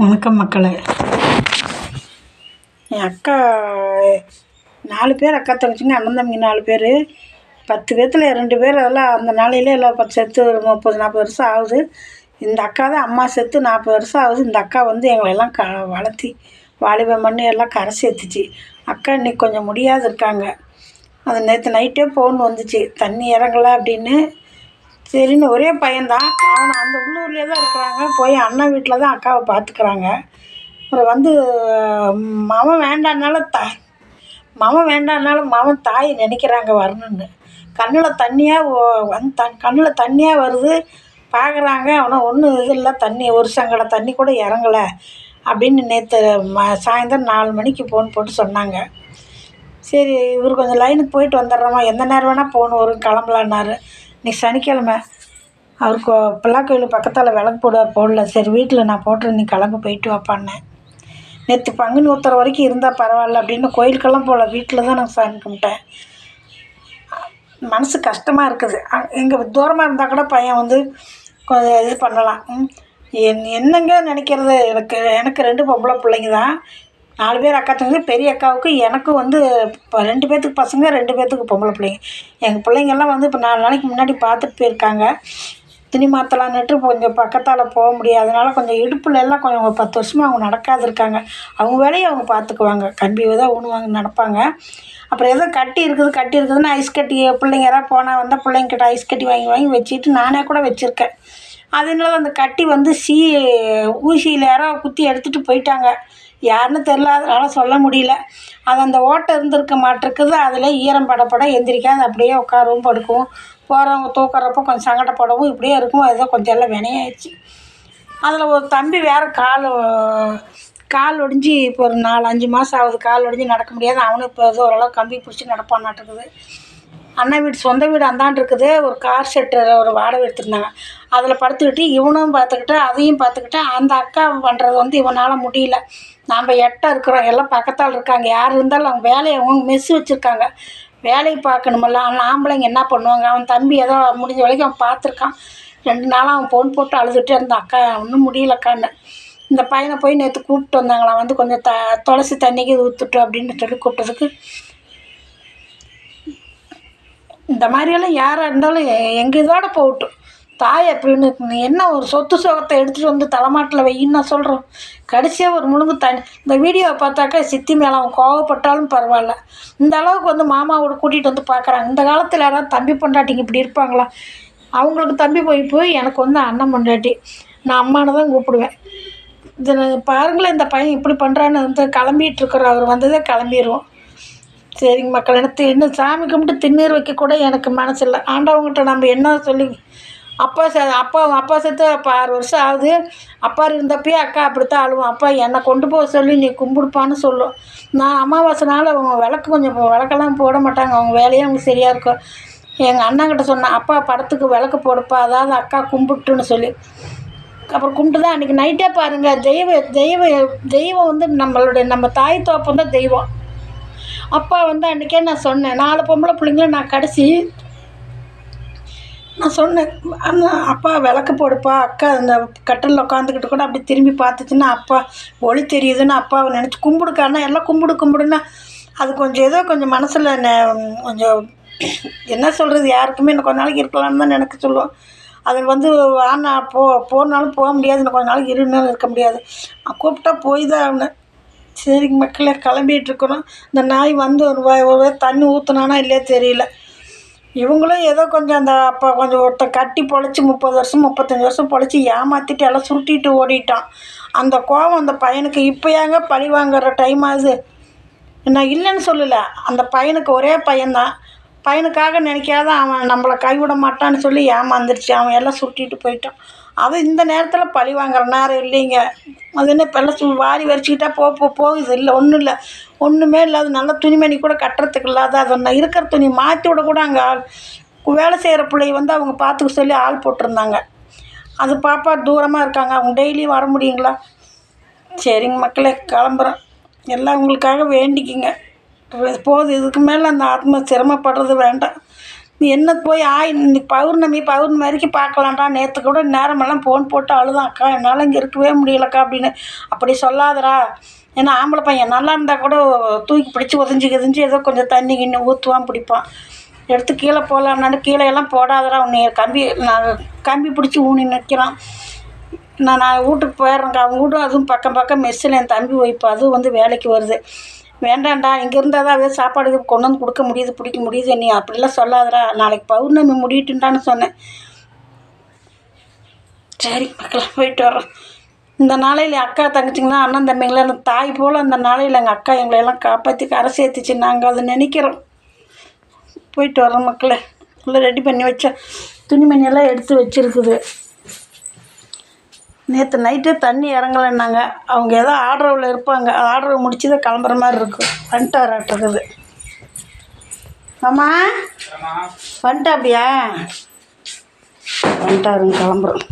வணக்கம் மக்களே. என் அக்கா 4 பேர் அக்கா தங்கச்சிங்க, அண்ணன் தம்பி 4 பேர். 10 பேர்த்தில் 2 பேர் அதெல்லாம் அந்த நாளையிலே எல்லாம் செத்து ஒரு 30-40 வருஷம் ஆகுது. இந்த அக்கா தான் அம்மா செத்து 40 வருஷம் ஆகுது. இந்த அக்கா வந்து எங்களெல்லாம் வளர்த்தி வாலிபம் பண்ணி எல்லாம் கரை சேர்த்துச்சு. அக்கா இன்றைக்கி கொஞ்சம் முடியாது இருக்காங்க. அது நேற்று நைட்டே ஃபோன் வந்துச்சு, தண்ணி இறங்கலை அப்படின்னு. சரின்னு ஒரே பையன்தான், அவனை அந்த உள்ளூர்லேயே தான் இருக்கிறாங்க. போய் அண்ணன் வீட்டில் தான் அக்காவை பார்த்துக்குறாங்க. அப்புறம் வந்து மகன் வேண்டான்னாலும் மகன் தாய் நினைக்கிறாங்க வரணுன்னு. கண்ணில் தண்ணியாக வருது. பார்க்குறாங்க, அவனை ஒன்றும் இது இல்லை, தண்ணி ஒரு சங்கடம் தண்ணி கூட இறங்கலை அப்படின்னு நேற்று சாயந்தரம் 4 மணிக்கு ஃபோன் போட்டு சொன்னாங்க. சரி, இவர் கொஞ்சம் லைனுக்கு போயிட்டு வந்துடுறோமா, எந்த நேரம் வேணால் ஃபோன் வரும், கிளம்பலான்னாரு. இன்றைக்கி சனிக்கிழமை, அவருக்கு பிள்ளை கோயில் பக்கத்தில் விளக்கு போடுவார், போடல. சரி வீட்டில் நான் போட்டுறேன், நீ கிளம்பு போயிட்டு வாப்பான்னேன். நேற்று பங்குனி உத்தர வரைக்கும் இருந்தால் பரவாயில்ல அப்படின்னு கோயிலுக்கெல்லாம் போகல, வீட்டில் தான் நான் சாமி கும்பிட்டேன். மனசு கஷ்டமாக இருக்குது. எங்கே தூரமாக இருந்தால் கூட பையன் வந்து கொஞ்சம் இது பண்ணலாம். என்னங்க நினைக்கிறது, எனக்கு 2 பொம்பளை பிள்ளைங்க தான். 4 பேர் அக்கா தங்கச்சி. பெரிய அக்காவுக்கு எனக்கும் வந்து இப்போ 2 பேர்த்துக்கு பசங்க, 2 பேர்த்துக்கு பொம்பளை பிள்ளைங்க. எங்கள் பிள்ளைங்கெல்லாம் வந்து இப்போ 4 நாளைக்கு முன்னாடி பார்த்துட்டு போயிருக்காங்க. துணி மாற்றலான்னுட்டு கொஞ்சம் பக்கத்தால் போக முடியாதனால கொஞ்சம் இடுப்பில் எல்லாம் கொஞ்சம் 10 வருஷமாக அவங்க நடக்காது இருக்காங்க. அவங்க வேலையை அவங்க பார்த்துக்குவாங்க, கம்பி தான் ஊணுவாங்க, நடப்பாங்க. அப்புறம் ஏதோ கட்டி இருக்குதுன்னு ஐஸ் கட்டி பிள்ளைங்க யாராவது போனால் வந்தால் பிள்ளைங்கிட்ட ஐஸ் கட்டி வாங்கி வச்சுட்டு நானே கூட வச்சுருக்கேன். அதனால அந்த கட்டி வந்து ஊசியில் யாரோ குத்தி எடுத்துகிட்டு போயிட்டாங்க. யாருன்னு தெரில, அதனால் சொல்ல முடியல. அது அந்த ஓட்டை இருந்திருக்க மாட்டிருக்குது. அதில் ஈரம் படப்பட எந்திரிக்காது, அப்படியே உட்காரவும் படுக்கவும், போகிறவங்க தூக்குறப்போ கொஞ்சம் சங்கடப்படவும் இப்படியே இருக்கும். அதுதான் கொஞ்சம் எல்லாம் வினையாயிடுச்சு. அதில் ஒரு தம்பி வேறு கால் ஒடிஞ்சு இப்போ ஒரு 4-5 மாதம் ஆகுது. கால் ஒடிஞ்சு நடக்க முடியாது. அவனும் இப்போ ஏதோ ஓரளவு கம்பி பிடிச்சி நடப்பான்னாட்டுருக்குது. அண்ணன் வீடு, சொந்த வீடு அந்தாண்டு இருக்குது. ஒரு கார் ஷெட்டு ஒரு வாடகை எடுத்துருந்தாங்க. அதில் படுத்துக்கிட்டு இவனும் பார்த்துக்கிட்டு அதையும் பார்த்துக்கிட்டு அந்த அக்கா பண்ணுறது வந்து இவனால் முடியல. நாம் இருக்கிறோம், எல்லாம் பக்கத்தால் இருக்காங்க. யார் இருந்தாலும் அவங்க வேலையை அவங்க மெஸ்ஸு வச்சுருக்காங்க, வேலையை பார்க்கணுமில்ல. அவன் ஆம்பளைங்க என்ன பண்ணுவாங்க. அவன் தம்பி ஏதோ முடிஞ்ச வரைக்கும் அவன் பார்த்துருக்கான். 2 நாளாக அவன் ஃபோன் போட்டு அழுதுகிட்டே இருந்தான், அக்கா ஒன்றும் முடியலக்கான்னு. இந்த பையனை போய் நேற்று கூப்பிட்டு வந்தாங்களாம், வந்து கொஞ்சம் துளசி தண்ணிக்கு ஊற்றுட்டு அப்படின்னு சொல்லி கூப்பிட்டதுக்கு, இந்த மாதிரியெல்லாம் யாராக இருந்தாலும் எங்கள் இதோட போகட்டும், தாய் அப்படின்னு என்ன ஒரு சொத்து சுகத்தை எடுத்துகிட்டு வந்து தலைமாட்டில் வையின்னு நான் சொல்கிறோம். கடைசியாக ஒரு முழுங்கு தண்ணி. இந்த வீடியோவை பார்த்தாக்கா சித்தி மேலே அவன் கோவப்பட்டாலும் பரவாயில்ல, இந்த அளவுக்கு வந்து மாமாவோட கூட்டிகிட்டு வந்து பார்க்குறாங்க. இந்த காலத்தில் யாராவது தம்பி பொண்டாட்டிங்க இப்படி இருப்பாங்களா? அவங்களுக்கு தம்பி போய் எனக்கு வந்து அண்ணன் பொண்டாட்டி, நான் அம்மானு தான் கூப்பிடுவேன். இது பாருங்களேன், இந்த பையன் இப்படி பண்ணுறான்னு வந்து கிளம்பிகிட்டு இருக்கிறோம். அவர் வந்ததே கிளம்பிடுவோம். சரிங்க மக்கள், எனக்கு இன்னும் சாமி கும்பிட்டு திண்ணீர் வைக்கக்கூட எனக்கு மனசு இல்லை. ஆண்டவங்ககிட்ட நம்ம என்ன சொல்லி, அப்பா செத்து அப்போ 6 வருஷம் ஆகுது. அப்பா இருந்தப்பயே அக்கா அப்படித்தான் அழுவோம், அப்பா என்னை கொண்டு போக சொல்லி நீ கும்பிடுப்பான்னு சொல்லும். நான் அமாவாசைனால அவங்க விளக்கெல்லாம் போட மாட்டாங்க, அவங்க வேலையே அவங்க சரியாக இருக்கும். எங்கள் அண்ணங்கிட்ட சொன்னேன், அப்பா படத்துக்கு விளக்கு போடுப்பா, அதாவது அக்கா கும்பிட்டுன்னு சொல்லி. அப்புறம் கும்பிட்டு தான் அன்றைக்கி நைட்டே பாருங்கள், தெய்வம் வந்து நம்ம தாய் தோப்பம் தான் தெய்வம். அப்பா வந்து அன்றைக்கே நான் சொன்னேன், 4 பொம்பளை பிள்ளைங்களும் நான் கடைசி நான் சொன்னேன், அண்ணா அப்பா விளக்கு போடுப்பா. அக்கா அந்த கட்டிலில் உட்காந்துக்கிட்டு கூட அப்படி திரும்பி பார்த்துச்சுன்னா அப்பா ஒளி தெரியுதுன்னு அப்பாவை நினச்சி கும்பிடுக்கான்னா எல்லாம் கும்பிடுன்னா அது கொஞ்சம் மனசில் கொஞ்சம் என்ன சொல்கிறது, யாருக்குமே இன்னும் கொஞ்ச நாளைக்கு இருக்கலாம்னு தான் எனக்கு சொல்லுவோம். அதில் வந்து ஆனால் போனாலும் போக முடியாது, இன்னும் கொஞ்ச நாளைக்கு இருந்தாலும் இருக்க முடியாது. கூப்பிட்டா போய் தான் ஆகணும். சரிங்க மக்களே, கிளம்பிகிட்ருக்குறோம். இந்த நாய் வந்து ஒரு தண்ணி ஊற்றுனானா இல்லையே தெரியல. இவங்களும் ஏதோ கொஞ்சம் அந்த அப்போ கொஞ்சம் ஒருத்தர் கட்டி பொழைச்சி 30 வருஷம் 35 வருஷம் பொழைச்சி ஏமாற்றிட்டு எல்லாம் சுருட்டிட்டு ஓடிட்டான். அந்த கோபம் அந்த பையனுக்கு இப்போயாங்க பழி வாங்குற டைம் ஆகுது. நான் இல்லைன்னு சொல்லலை, அந்த பையனுக்கு ஒரே பையன்தான். பையனுக்காக நினைக்காத அவன் நம்மளை கைவிட மாட்டான்னு சொல்லி ஏமாந்துருச்சு. அவன் எல்லாம் சுருட்டிட்டு போயிட்டான். அது இந்த நேரத்தில் பழி வாங்குற நேரம் இல்லைங்க. அது என்ன இப்போ எல்லாம் வாரி வரிச்சிக்கிட்டா போகுது. இல்லை, ஒன்றுமே இல்லாத நல்ல துணிமணி கூட கட்டுறதுக்கு இல்லாத அதை இருக்கிற துணி மாற்றி விடக்கூட அங்கே வேலை செய்கிற பிள்ளை வந்து அவங்க பார்த்துக்க சொல்லி ஆள் போட்டிருந்தாங்க. அது பாப்பா தூரமாக இருக்காங்க, அவங்க டெய்லியும் வர முடியுங்களா? சரிங்க மக்களே, கிளம்புறோம். எல்லாம் உங்களுக்காக வேண்டிக்கிங்க. போகுது, இதுக்கு மேலே அந்த ஆத்மா சிரமப்படுறது வேண்டாம். என்ன போய் இன்னைக்கு பௌர்ணமி வரைக்கும் பார்க்கலாம்டா, நேற்று கூட நேரமெல்லாம் ஃபோன் போட்டு அழுதான், அக்கா என்னால் இங்கே இருக்கவே முடியலக்கா அப்படின்னு. அப்படி சொல்லாதடா, ஏன்னா ஆம்பளை பையன் நல்லா இருந்தால் கூட தூக்கி பிடிச்சி உதஞ்சி ஏதோ கொஞ்சம் தண்ணி கிண்ணி ஊற்றுவான் பிடிப்பான். எடுத்து கீழே போகலான்னாலும் கீழே எல்லாம் போடாதடா, உன்னை நான் கம்பி பிடிச்சி ஊனி நிற்கிறான். நான் வீட்டுக்கு போயிடுறேங்க்கா. அவங்க வீடும் அதுவும் பக்கம் மெஸ்ஸில் என் தம்பி ஒய்ப்பு அதுவும் வந்து வேலைக்கு வருது. வேண்டாம்டா, இங்கே இருந்தால் தான் அதே சாப்பாடு கொண்டு வந்து கொடுக்க முடியுது பிடிக்க முடியுது, நீ அப்படிலாம் சொல்லாதடா, நாளைக்கு பௌர்ணமி முடியட்டுன்டான்னு சொன்னேன். சரி மக்களே, போயிட்டு வரோம். இந்த நாளையில் அக்கா தங்கச்சிங்கன்னா அண்ணன் தம்பிங்களாம் தாய் போல் அந்த நாளையில் எங்கள் அக்கா எங்களையெல்லாம் காப்பாற்றி கரை சேர்த்துச்சு. நாங்கள் அதை நினைக்கிறோம். போயிட்டு வரோம் மக்களே. எல்லாம் ரெடி பண்ணி வச்ச துணிமணியெல்லாம் எடுத்து வச்சுருக்குது. நேற்று நைட்டே தண்ணி இறங்கலைன்னாங்க. அவங்க ஏதோ ஆர்டரில் இருப்பாங்க, ஆர்டர் முடிச்சு தான் கிளம்புற மாதிரி இருக்கும். வந்துட்டாராட்டுக்குது. ஆமாம் வந்துட்டா அப்படியா? வந்துட்டாருங்க, கிளம்புறோம்.